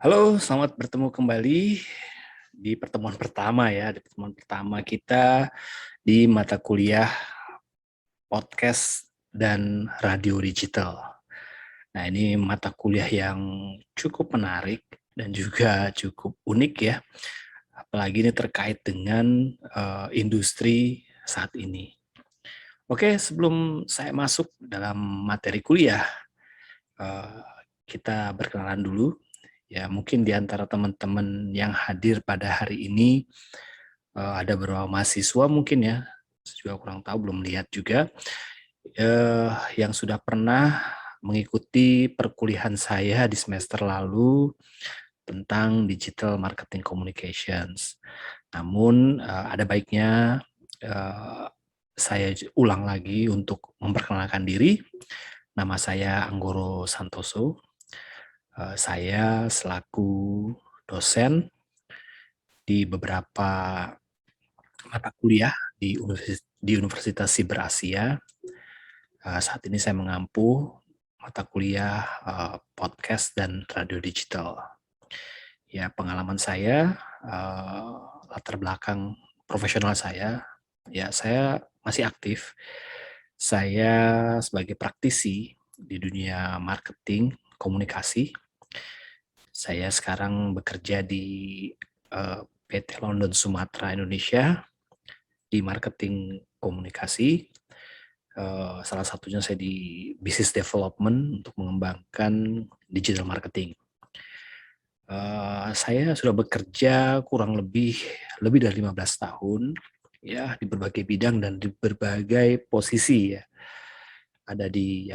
Halo, selamat bertemu kembali di pertemuan pertama ya, di pertemuan pertama kita di mata kuliah podcast dan radio digital. Nah, ini mata kuliah yang cukup menarik dan juga cukup unik ya, apalagi ini terkait dengan industri saat ini. Oke, sebelum saya masuk dalam materi kuliah, eh, kita berkenalan dulu. Ya, mungkin di antara teman-teman yang hadir pada hari ini ada beberapa mahasiswa mungkin ya, saya juga kurang tahu, belum lihat juga, yang sudah pernah mengikuti perkuliahan saya di semester lalu tentang Digital Marketing Communications. Namun ada baiknya saya ulang lagi untuk memperkenalkan diri. Nama saya Anggoro Santoso. Saya selaku dosen di beberapa mata kuliah di Universitas Siber Asia. Saat ini saya mengampu mata kuliah podcast dan radio digital. Ya, pengalaman saya, latar belakang profesional saya, ya saya masih aktif. Saya sebagai praktisi di dunia marketing komunikasi. Saya sekarang bekerja di PT London Sumatera Indonesia di marketing komunikasi. Salah satunya saya di business development untuk mengembangkan digital marketing. Saya sudah bekerja kurang lebih dari 15 tahun ya di berbagai bidang dan di berbagai posisi ya. Ada di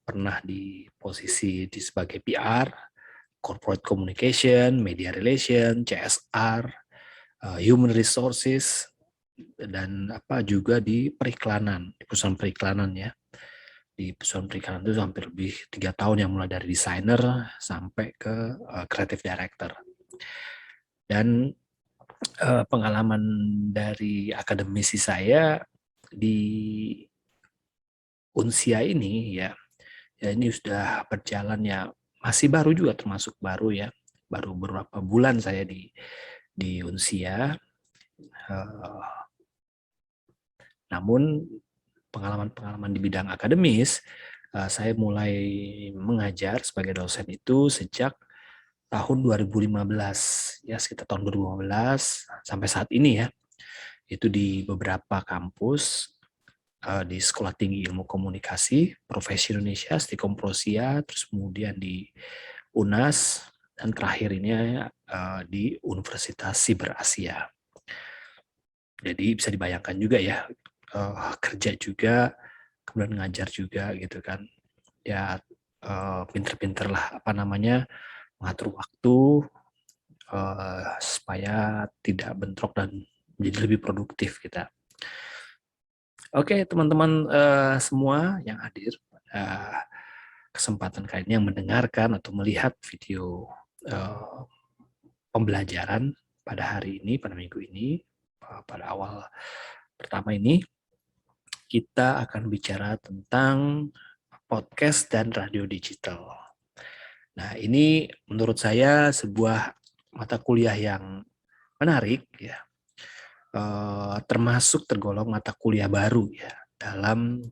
pernah di posisi sebagai PR, corporate communication, media relation, CSR, human resources, dan juga di periklanan, di perusahaan periklanan ya. Di perusahaan periklanan itu hampir lebih 3 tahun, yang mulai dari desainer sampai ke creative director. Dan pengalaman dari akademisi saya di Unsia ini ya ini sudah berjalan ya, masih baru juga, termasuk baru ya, baru beberapa bulan saya di Unsia. Namun pengalaman-pengalaman di bidang akademis, saya mulai mengajar sebagai dosen itu sejak tahun 2015, ya sekitar tahun 2015 sampai saat ini ya. Itu di beberapa kampus, di Sekolah Tinggi Ilmu Komunikasi, Profesi Indonesia, Stikom Prosia, terus kemudian di UNAS, dan terakhir ini di Universitas Siber Asia. Jadi bisa dibayangkan juga ya, kerja juga, kemudian ngajar juga gitu kan. Ya pinter-pinter lah mengatur waktu supaya tidak bentrok dan menjadi lebih produktif kita. Oke, teman-teman semua yang hadir pada kesempatan kali ini, yang mendengarkan atau melihat video pembelajaran pada hari ini, pada minggu ini, pada awal pertama ini, kita akan bicara tentang podcast dan radio digital. Nah, ini menurut saya sebuah mata kuliah yang menarik ya, termasuk tergolong mata kuliah baru ya dalam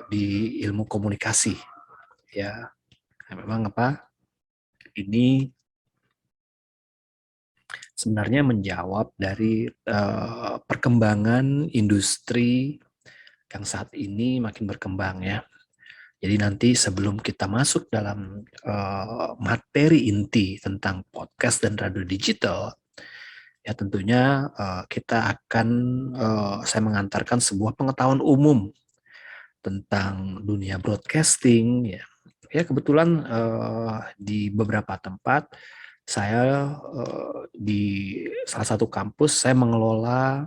di ilmu komunikasi ya. Nah, memang ini sebenarnya menjawab dari perkembangan industri yang saat ini makin berkembang ya. Jadi nanti sebelum kita masuk dalam materi inti tentang podcast dan radio digital, ya tentunya saya mengantarkan sebuah pengetahuan umum tentang dunia broadcasting ya. Ya kebetulan di beberapa tempat saya di salah satu kampus saya mengelola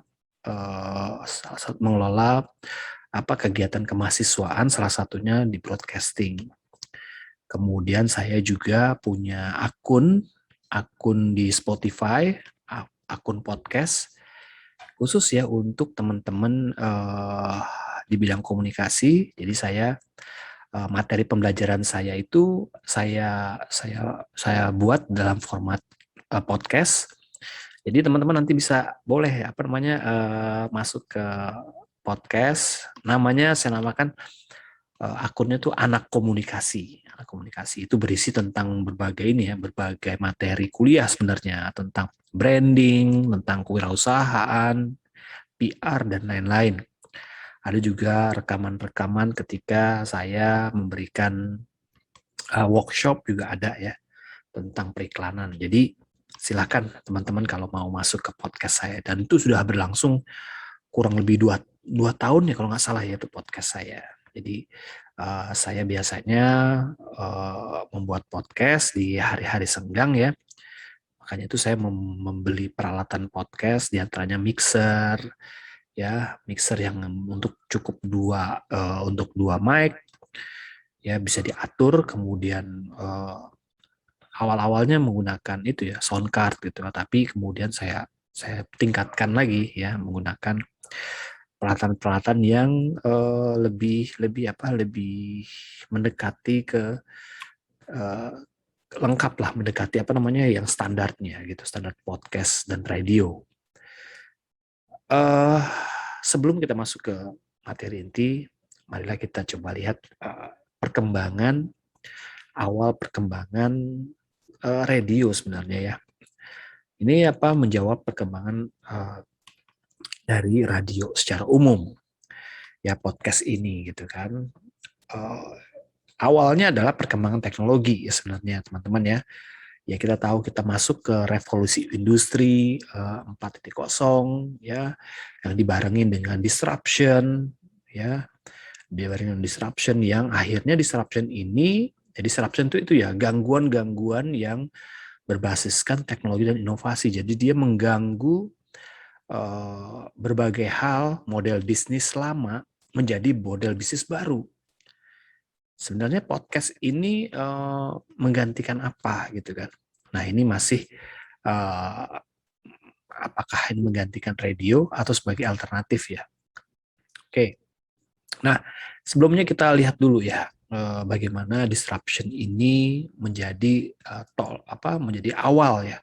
kegiatan kemahasiswaan, salah satunya di broadcasting. Kemudian saya juga punya akun di Spotify, akun podcast khusus ya untuk teman-teman di bidang komunikasi. Jadi saya materi pembelajaran saya itu saya buat dalam format podcast. Jadi teman-teman nanti bisa boleh masuk ke podcast. Saya namakan akunnya tuh Anak Komunikasi. Anak Komunikasi itu berisi tentang berbagai materi kuliah sebenarnya, tentang branding, tentang kewirausahaan, PR dan lain-lain. Ada juga rekaman-rekaman ketika saya memberikan workshop juga ada ya tentang periklanan. Jadi silakan teman-teman kalau mau masuk ke podcast saya, dan itu sudah berlangsung kurang lebih dua tahun ya kalau nggak salah ya itu podcast saya. Jadi saya biasanya membuat podcast di hari-hari senggang ya. Makanya itu saya membeli peralatan podcast, diantaranya mixer, yang untuk cukup untuk dua mic, ya bisa diatur. Kemudian awal-awalnya menggunakan itu ya sound card gitu, tapi kemudian saya tingkatkan lagi ya menggunakan peralatan-peralatan yang lebih mendekati ke lengkap lah, mendekati yang standarnya gitu, standar podcast dan radio. Sebelum kita masuk ke materi inti, marilah kita coba lihat awal perkembangan radio sebenarnya ya. Ini menjawab perkembangan dari radio secara umum ya, podcast ini gitu kan. Awalnya adalah perkembangan teknologi ya sebenarnya teman-teman ya. Ya kita tahu kita masuk ke revolusi industri 4.0 ya, yang dibarengin dengan disruption ya. Dibarengin disruption yang akhirnya disruption itu ya gangguan-gangguan yang berbasiskan teknologi dan inovasi. Jadi dia mengganggu berbagai hal, model bisnis lama menjadi model bisnis baru. Sebenarnya podcast ini menggantikan apa gitu kan? Nah ini masih apakah ini menggantikan radio atau sebagai alternatif ya? Oke. Nah sebelumnya kita lihat dulu ya bagaimana disruption ini menjadi menjadi awal ya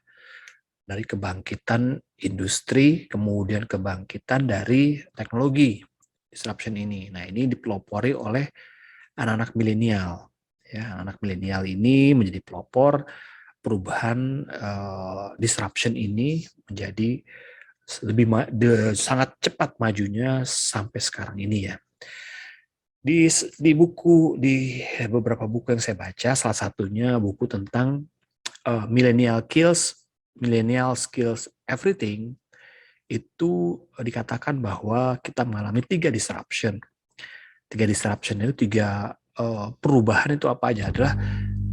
dari kebangkitan industri, kemudian kebangkitan dari teknologi disruption ini. Nah ini dipelopori oleh anak-anak milenial. Ya, anak milenial ini menjadi pelopor perubahan disruption ini menjadi sangat cepat majunya sampai sekarang ini ya. Di beberapa buku yang saya baca, salah satunya buku tentang Millennial Skills Everything, itu dikatakan bahwa kita mengalami 3 disruption. 3 disruption itu 3 perubahan itu apa aja? Adalah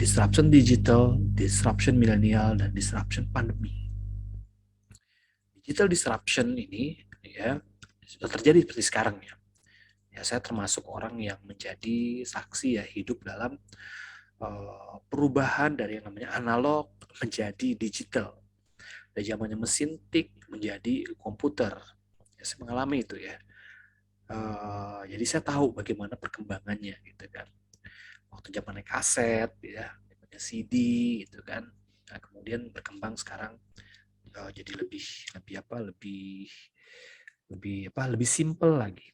disruption digital, disruption milenial, dan disruption pandemi. Digital disruption ini ya sudah terjadi seperti sekarang ya. Ya saya termasuk orang yang menjadi saksi ya, hidup dalam perubahan dari yang namanya analog menjadi digital. Dari zamannya mesin tik menjadi komputer. Ya, saya mengalami itu ya. Jadi saya tahu bagaimana perkembangannya gitu kan. Waktu zamannya kaset ya, zamannya CD gitu kan. Nah, kemudian berkembang sekarang jadi lebih simple lagi.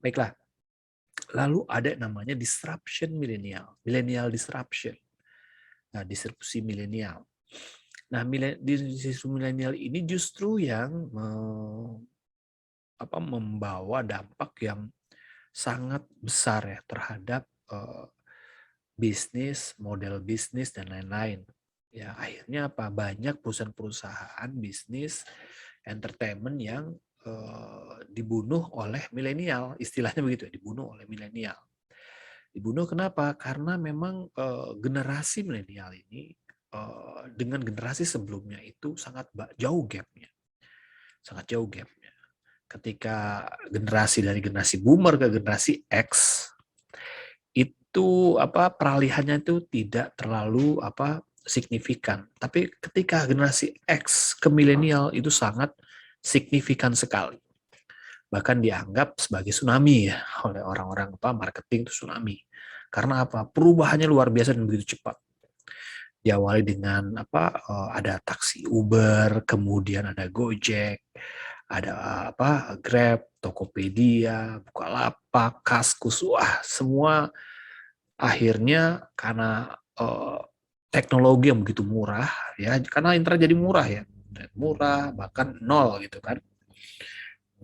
Baiklah. Lalu ada namanya disruption millennial disruption. Nah, disrupsi milenial. Nah, disrupsi milenial ini justru yang membawa dampak yang sangat besar ya terhadap bisnis, model bisnis dan lain-lain. Ya, akhirnya banyak perusahaan-perusahaan bisnis entertainment yang dibunuh oleh milenial, istilahnya begitu ya, dibunuh oleh milenial. Dibunuh kenapa? Karena memang generasi milenial ini dengan generasi sebelumnya itu sangat jauh gapnya. Sangat jauh gapnya. Ketika dari generasi boomer ke generasi X, itu peralihannya itu tidak terlalu signifikan. Tapi ketika generasi X ke milenial itu sangat signifikan sekali. bahkan dianggap sebagai tsunami ya oleh orang-orang marketing itu tsunami. Karena apa? Perubahannya luar biasa dan begitu cepat. Diawali dengan ada taksi Uber, kemudian ada Gojek, ada Grab, Tokopedia, Bukalapak, Kaskus, wah semua akhirnya karena teknologi yang begitu murah ya, karena internet jadi murah ya, murah bahkan nol gitu kan,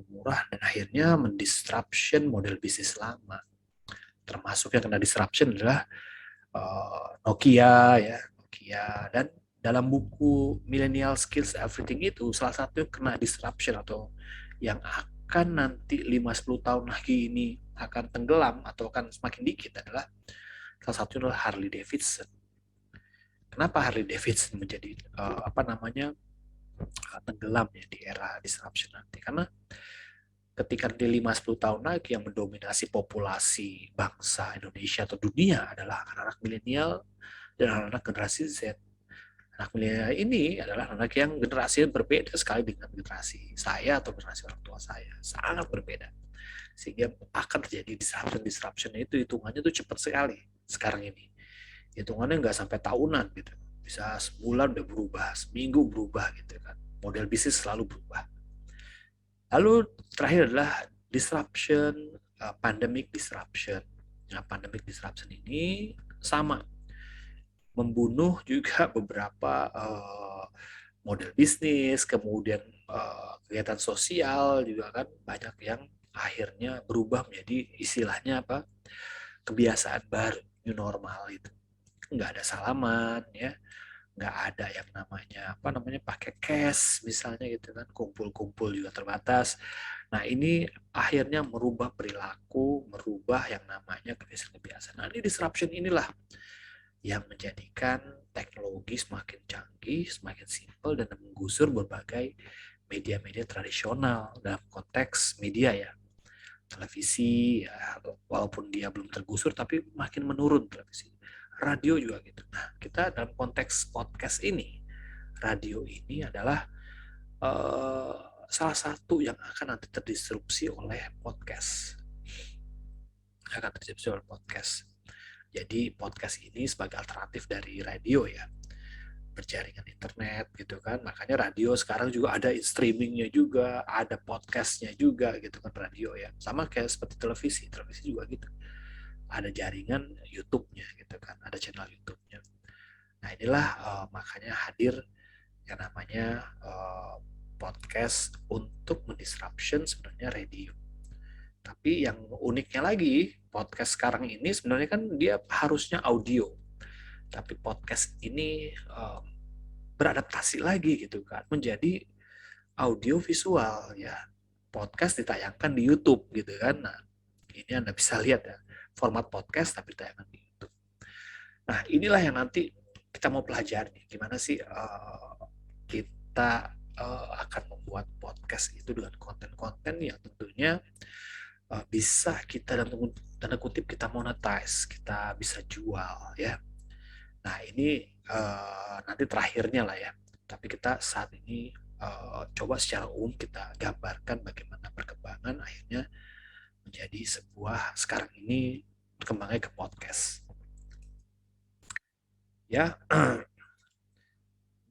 murah dan akhirnya mendisruption model bisnis lama. Termasuk yang kena disruption adalah Nokia ya, Nokia. Dan dalam buku Millennial Skills Everything itu salah satu yang kena disruption atau yang akan nanti 5-10 tahun lagi ini akan tenggelam atau akan semakin dikit adalah salah satunya adalah Harley Davidson. Kenapa Harley Davidson menjadi tenggelam ya di era disruption nanti? Karena ketika di 5-10 tahun lagi yang mendominasi populasi bangsa Indonesia atau dunia adalah anak-anak milenial dan anak-anak generasi Z. Anak milenial ini adalah anak yang generasi berbeda sekali dengan generasi saya atau generasi orang tua saya. Sangat berbeda. Sehingga akan terjadi disruption itu hitungannya tuh cepat sekali sekarang ini. Hitungannya nggak sampai tahunan gitu. Bisa sebulan udah berubah, seminggu berubah gitu kan. Model bisnis selalu berubah. Lalu terakhir adalah disruption, pandemic disruption. Nah, pandemic disruption ini sama membunuh juga beberapa model bisnis, kemudian kegiatan sosial juga kan banyak yang akhirnya berubah menjadi istilahnya kebiasaan baru, new normal itu. Nggak ada salaman ya, nggak ada yang namanya pakai cash misalnya gitu kan, kumpul-kumpul juga terbatas. Nah ini akhirnya merubah perilaku, merubah yang namanya kebiasaan-kebiasaan. Nah ini disruption inilah yang menjadikan teknologi semakin canggih, semakin simpel dan menggusur berbagai media-media tradisional dalam konteks media ya. Televisi ya, walaupun dia belum tergusur tapi makin menurun televisi. Radio juga gitu. Nah, kita dalam konteks podcast ini, radio ini adalah salah satu yang akan nanti terdisrupsi oleh podcast. Akan terdisrupsi oleh podcast. Jadi podcast ini sebagai alternatif dari radio ya, berjaringan internet gitu kan. Makanya radio sekarang juga ada streamingnya juga, ada podcastnya juga gitu kan radio ya. Sama kayak seperti televisi, televisi juga gitu. Ada jaringan YouTube-nya gitu kan, ada channel YouTube-nya. Nah inilah makanya hadir yang namanya podcast untuk mendisruption sebenarnya radio. Tapi yang uniknya lagi, podcast sekarang ini sebenarnya kan dia harusnya audio. Tapi podcast ini beradaptasi lagi gitu kan, menjadi audio visual ya. Podcast ditayangkan di YouTube gitu kan. Nah, ini Anda bisa lihat ya, format podcast tapi tayangan di YouTube. Nah, inilah yang nanti kita mau pelajari gimana sih kita akan membuat podcast itu dengan konten-konten yang tentunya bisa kita dalam tanda kutip kita monetize, kita bisa jual ya. Nah ini nanti terakhirnya lah ya. Tapi kita saat ini coba secara umum kita gambarkan bagaimana perkembangan akhirnya menjadi sebuah sekarang ini berkembangnya ke podcast. Ya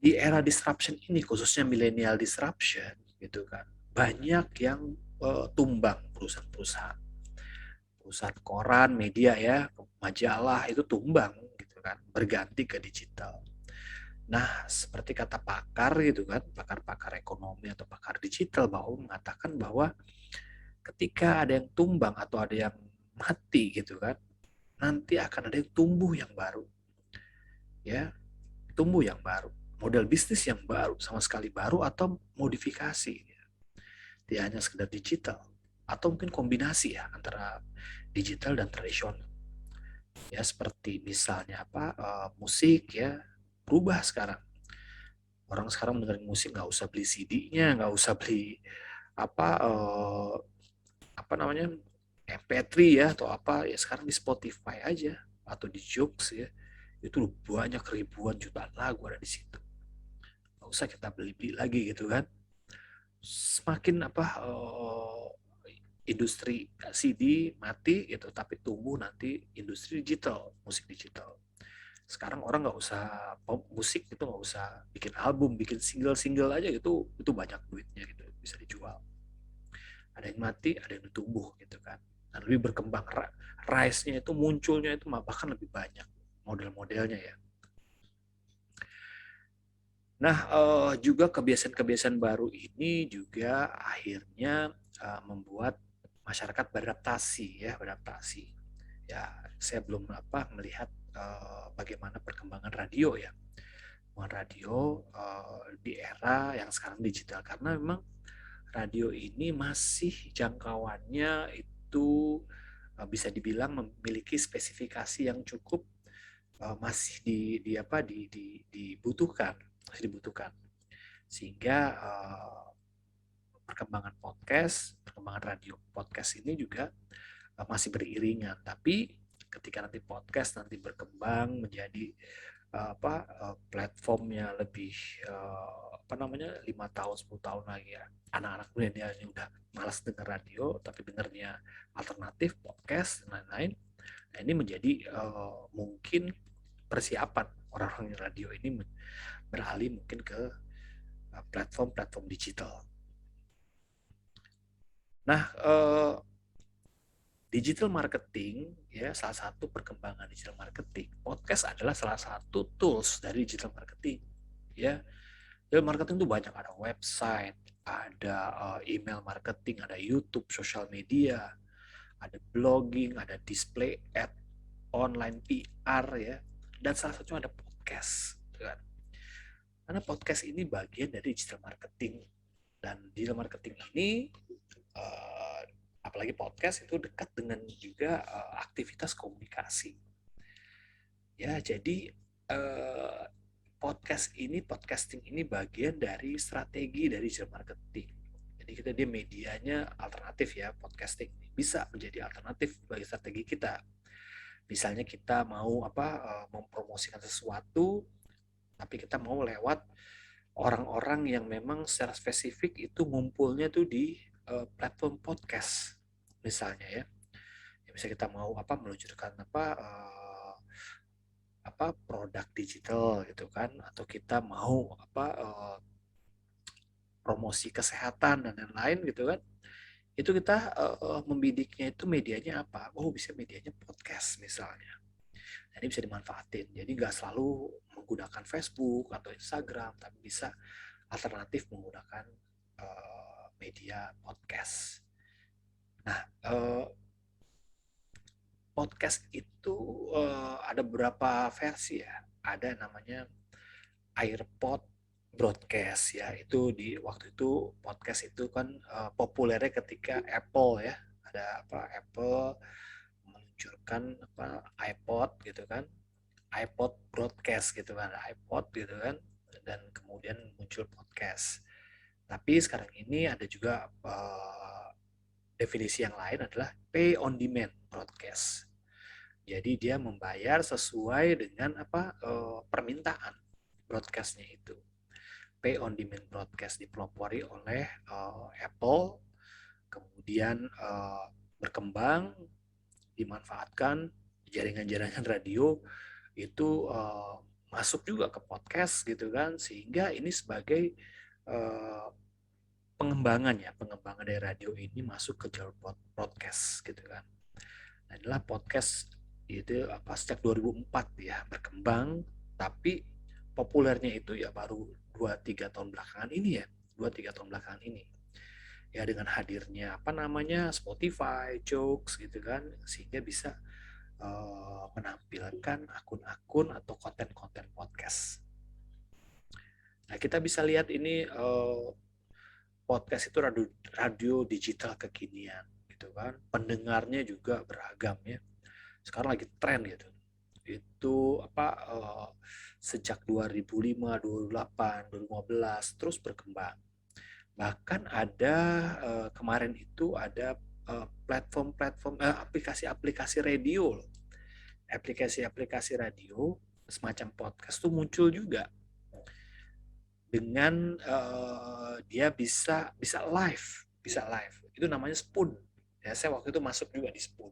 di era disruption ini khususnya millennial disruption gitu kan, banyak yang tumbang perusahaan-perusahaan koran, media ya, majalah itu tumbang gitu kan, berganti ke digital. Nah, seperti kata pakar gitu kan, pakar-pakar ekonomi atau pakar digital bahwa mengatakan bahwa ketika ada yang tumbang atau ada yang mati gitu kan, nanti akan ada yang tumbuh yang baru. Ya, tumbuh yang baru. Model bisnis yang baru, sama sekali baru atau modifikasi. Tidak hanya sekedar digital atau mungkin kombinasi ya antara digital dan tradisional. Ya seperti misalnya musik ya berubah sekarang. Orang sekarang dengerin musik nggak usah beli CD-nya, nggak usah beli apa uh, apa namanya MP3 ya atau apa ya, sekarang di Spotify aja atau di Joox ya, itu banyak ribuan jutaan lagu ada di situ. Nggak usah kita beli-beli lagi gitu kan. Semakin industri CD mati gitu, tapi tumbuh nanti industri digital, musik digital. Sekarang orang nggak usah pop musik itu, nggak usah bikin album, bikin single aja gitu, itu banyak duitnya gitu, bisa dijual. Ada yang mati, ada yang tumbuh gitu kan. Dan lebih berkembang, rise-nya itu, munculnya itu bahkan lebih banyak model-modelnya ya. Nah, juga kebiasaan-kebiasaan baru ini juga akhirnya membuat masyarakat beradaptasi ya, beradaptasi. Ya, saya belum melihat bagaimana perkembangan radio ya. Radio di era yang sekarang digital, karena memang radio ini masih jangkauannya itu bisa dibilang memiliki spesifikasi yang cukup masih dibutuhkan, masih dibutuhkan, sehingga perkembangan radio podcast ini juga masih beriringan. Tapi ketika nanti podcast nanti berkembang menjadi platformnya lebih 5 tahun 10 tahun lagi ya, anak-anak milenial ini udah malas dengar radio tapi dengarnya alternatif, podcast dan lain-lain. Nah, ini menjadi mungkin persiapan orang-orang radio ini beralih mungkin ke platform-platform digital. Nah, digital marketing ya, salah satu perkembangan digital marketing, podcast adalah salah satu tools dari digital marketing ya. Digital marketing itu banyak, ada website, ada email marketing, ada YouTube, social media, ada blogging, ada display ad, online PR ya, dan salah satunya ada podcast kan. Karena podcast ini bagian dari digital marketing, dan digital marketing ini uh, apalagi podcast itu dekat dengan juga aktivitas komunikasi ya. Jadi uh, podcasting ini bagian dari strategi dari digital marketing. Jadi dia medianya alternatif ya, podcasting ini bisa menjadi alternatif bagi strategi kita. Misalnya kita mau mempromosikan sesuatu, tapi kita mau lewat orang-orang yang memang secara spesifik itu ngumpulnya tuh di platform podcast misalnya ya. Bisa kita mau meluncurkan produk digital gitu kan, atau kita mau promosi kesehatan dan lain-lain gitu kan. Itu kita membidiknya itu medianya apa? Oh, bisa medianya podcast misalnya. Nah, ini bisa dimanfaatin. Jadi nggak selalu menggunakan Facebook atau Instagram, tapi bisa alternatif menggunakan media podcast. Nah, podcast itu ada beberapa versi ya. Ada namanya AirPod broadcast ya. Itu di waktu itu podcast itu kan populernya ketika Apple ya. Ada Apple meluncurkan iPod gitu kan. iPod broadcast gitu kan, iPod gitu kan, dan kemudian muncul podcast. Tapi sekarang ini ada juga definisi yang lain adalah pay on demand broadcast. Jadi dia membayar sesuai dengan permintaan broadcastnya itu. Pay on demand broadcast dipelopori oleh Apple, kemudian berkembang, dimanfaatkan jaringan-jaringan radio itu masuk juga ke podcast gitu kan, sehingga ini sebagai uh, pengembangan dari radio ini masuk ke jalur podcast gitu kan. Nah, inilah podcast itu sejak 2004 ya berkembang, tapi populernya itu ya baru 2-3 tahun belakangan ini ya, 2-3 tahun belakangan ini. Ya dengan hadirnya Spotify, Joox gitu kan, sehingga bisa menampilkan akun-akun atau konten-konten podcast. Nah, kita bisa lihat ini podcast itu radio digital kekinian gitu kan. Pendengarnya juga beragam ya. Sekarang lagi tren gitu. Itu sejak 2005, 2008, 2015 terus berkembang. Bahkan ada kemarin itu ada platform-platform aplikasi-aplikasi radio loh. Aplikasi-aplikasi radio semacam podcast tuh muncul juga dengan dia bisa live, itu namanya Spoon Ya, saya waktu itu masuk juga di Spoon.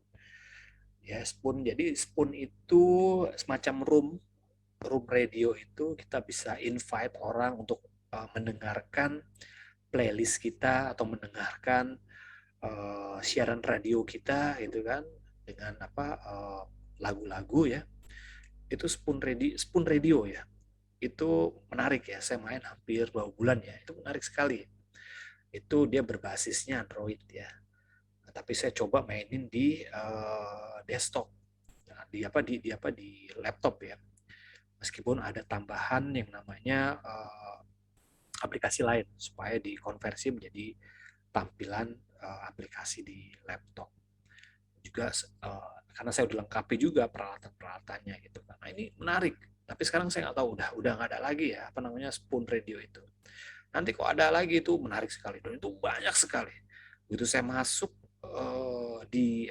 Ya, Spoon. Jadi Spoon itu semacam room radio itu kita bisa invite orang untuk mendengarkan playlist kita atau mendengarkan siaran radio kita gitu kan dengan lagu-lagu ya. Itu Spoon Radio ya. Itu menarik ya. Saya main hampir 2 bulan ya. Itu menarik sekali. Itu dia berbasisnya Android ya. Nah, tapi saya coba mainin di desktop. Nah, di laptop ya. Meskipun ada tambahan yang namanya aplikasi lain supaya dikonversi menjadi tampilan aplikasi di laptop. Juga karena saya udah lengkapi juga peralatan-peralatannya gitu. Nah ini menarik. Tapi sekarang saya nggak tahu udah nggak ada lagi ya Spoon Radio itu. Nanti kok ada lagi itu menarik sekali dan itu banyak sekali. Begitu saya masuk di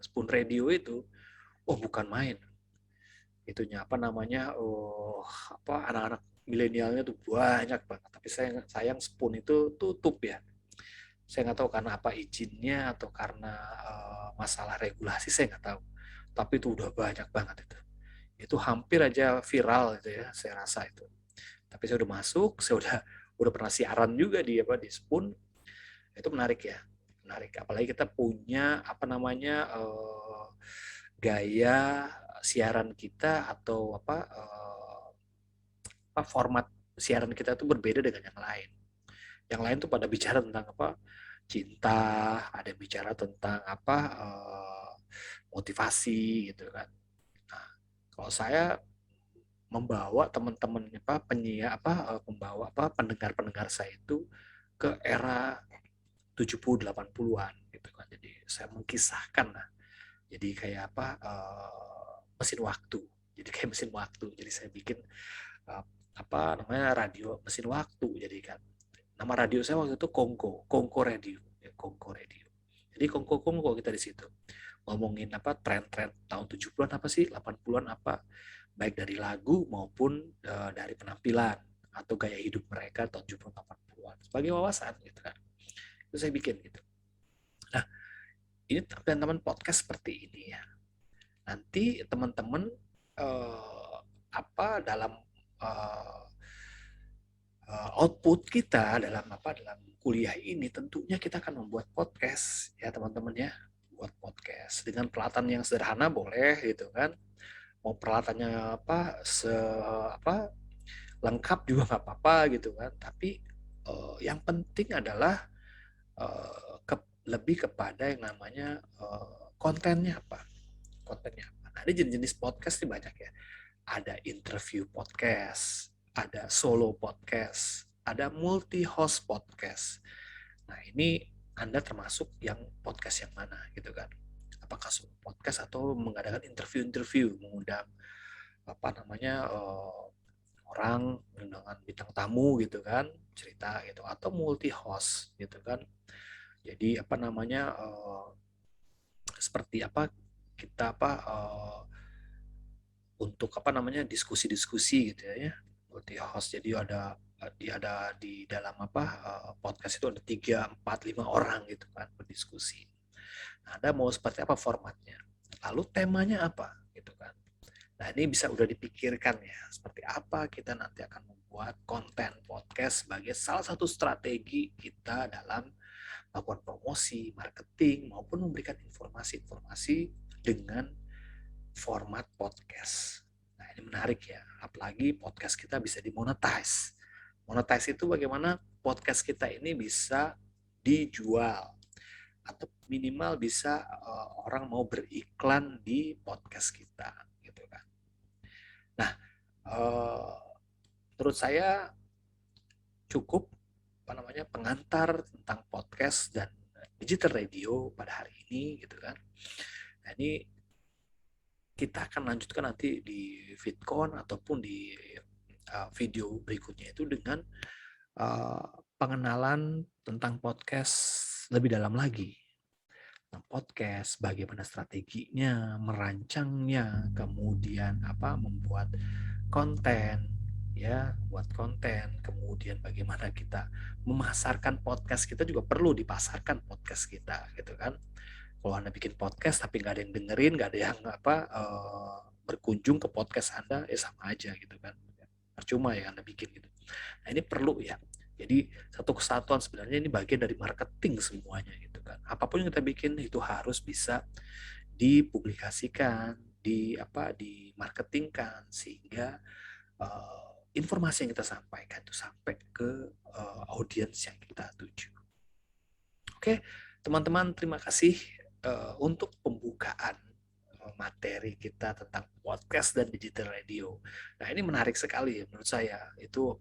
Spoon Radio itu, oh bukan main. Itunya anak-anak milenialnya tuh banyak banget. Tapi sayang Spoon itu tutup ya. Saya nggak tahu karena apa izinnya atau karena masalah regulasi saya nggak tahu. Tapi itu udah banyak banget itu. Itu hampir aja viral itu ya, saya rasa itu. Tapi saya udah masuk, saya udah pernah siaran juga di Spoon. Itu menarik ya, menarik. Apalagi kita punya gaya siaran kita atau format siaran kita itu berbeda dengan yang lain. Yang lain tuh pada bicara tentang cinta, ada yang bicara tentang motivasi gitu kan. Nah, kalau saya membawa teman-teman membawa pendengar-pendengar saya itu ke era 70 80-an gitu kan. Jadi saya mengkisahkan lah. Jadi kayak mesin waktu. Jadi kayak mesin waktu. Jadi saya bikin uh, radio mesin waktu jadi kan. Nama radio saya waktu itu Kongko Radio, ya, Kongko Radio. Jadi Kongko kita di situ. Ngomongin tren-tren tahun 70-an apa sih, 80-an baik dari lagu maupun dari penampilan atau gaya hidup mereka tahun 70-an 80-an sebagai wawasan gitu kan. Itu saya bikin gitu. Nah, ini teman-teman podcast seperti ini ya. Nanti teman-teman dalam uh, output kita dalam kuliah ini tentunya kita akan membuat podcast ya teman-teman ya, buat podcast dengan peralatan yang sederhana boleh gitu kan, mau peralatannya lengkap juga nggak apa-apa gitu kan, tapi yang penting adalah lebih kepada yang namanya kontennya apa. Nah, ada jenis-jenis podcast sih banyak ya. Ada interview podcast, ada solo podcast, ada multi-host podcast. Nah, ini Anda termasuk yang podcast yang mana gitu kan. Apakah solo podcast atau mengadakan interview-interview, mengundang orang dengan bintang tamu gitu kan, cerita gitu, atau multi-host gitu kan. Jadi seperti kita untuk diskusi-diskusi gitu ya, multi host. Jadi ada di dalam podcast itu ada 3, 4, 5 orang gitu kan berdiskusi. Nah, Anda mau seperti apa formatnya, lalu temanya apa gitu kan. Nah, ini bisa udah dipikirkan ya seperti apa kita nanti akan membuat konten podcast sebagai salah satu strategi kita dalam melakukan promosi, marketing maupun memberikan informasi-informasi dengan format podcast. Nah, ini menarik ya. Apalagi podcast kita bisa dimonetize. Monetize itu bagaimana podcast kita ini bisa dijual atau minimal bisa orang mau beriklan di podcast kita gitu kan. Nah, menurut saya cukup pengantar tentang podcast dan digital radio pada hari ini gitu kan. Nah, ini kita akan lanjutkan nanti di VidCon ataupun di video berikutnya itu dengan pengenalan tentang podcast lebih dalam lagi. Tentang podcast, bagaimana strateginya, merancangnya, kemudian membuat konten, ya, buat konten, kemudian bagaimana kita memasarkan podcast kita, juga perlu dipasarkan podcast kita gitu kan. Kalau Anda bikin podcast tapi nggak ada yang dengerin, nggak ada yang berkunjung ke podcast Anda, ya sama aja gitu kan, percuma ya Anda bikin gitu. Nah ini perlu ya, jadi satu kesatuan sebenarnya, ini bagian dari marketing semuanya gitu kan. Apapun yang kita bikin itu harus bisa dipublikasikan, dimarketingkan, sehingga informasi yang kita sampaikan itu sampai ke audiens yang kita tuju. Oke, teman-teman, terima kasih untuk pembukaan materi kita tentang podcast dan digital radio. Nah, ini menarik sekali ya menurut saya. Itu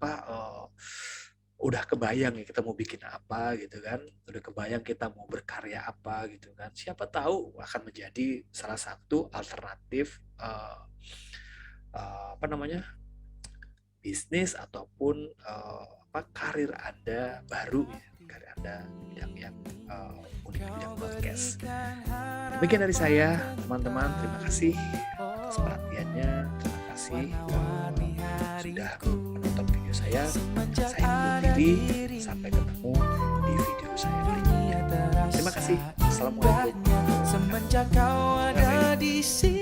udah kebayang ya kita mau bikin apa gitu kan. Udah kebayang kita mau berkarya apa gitu kan. Siapa tahu akan menjadi salah satu alternatif bisnis ataupun karir Anda baru ya, karir Anda bidang yang unik, bidang podcast. Demikian dari saya, teman-teman. Terima kasih atas perhatiannya. Terima kasih sudah menonton video saya. Saya undur diri. Sampai ketemu di video saya berikutnya. Terima kasih. Assalamualaikum. Semenjak kau ada di sini.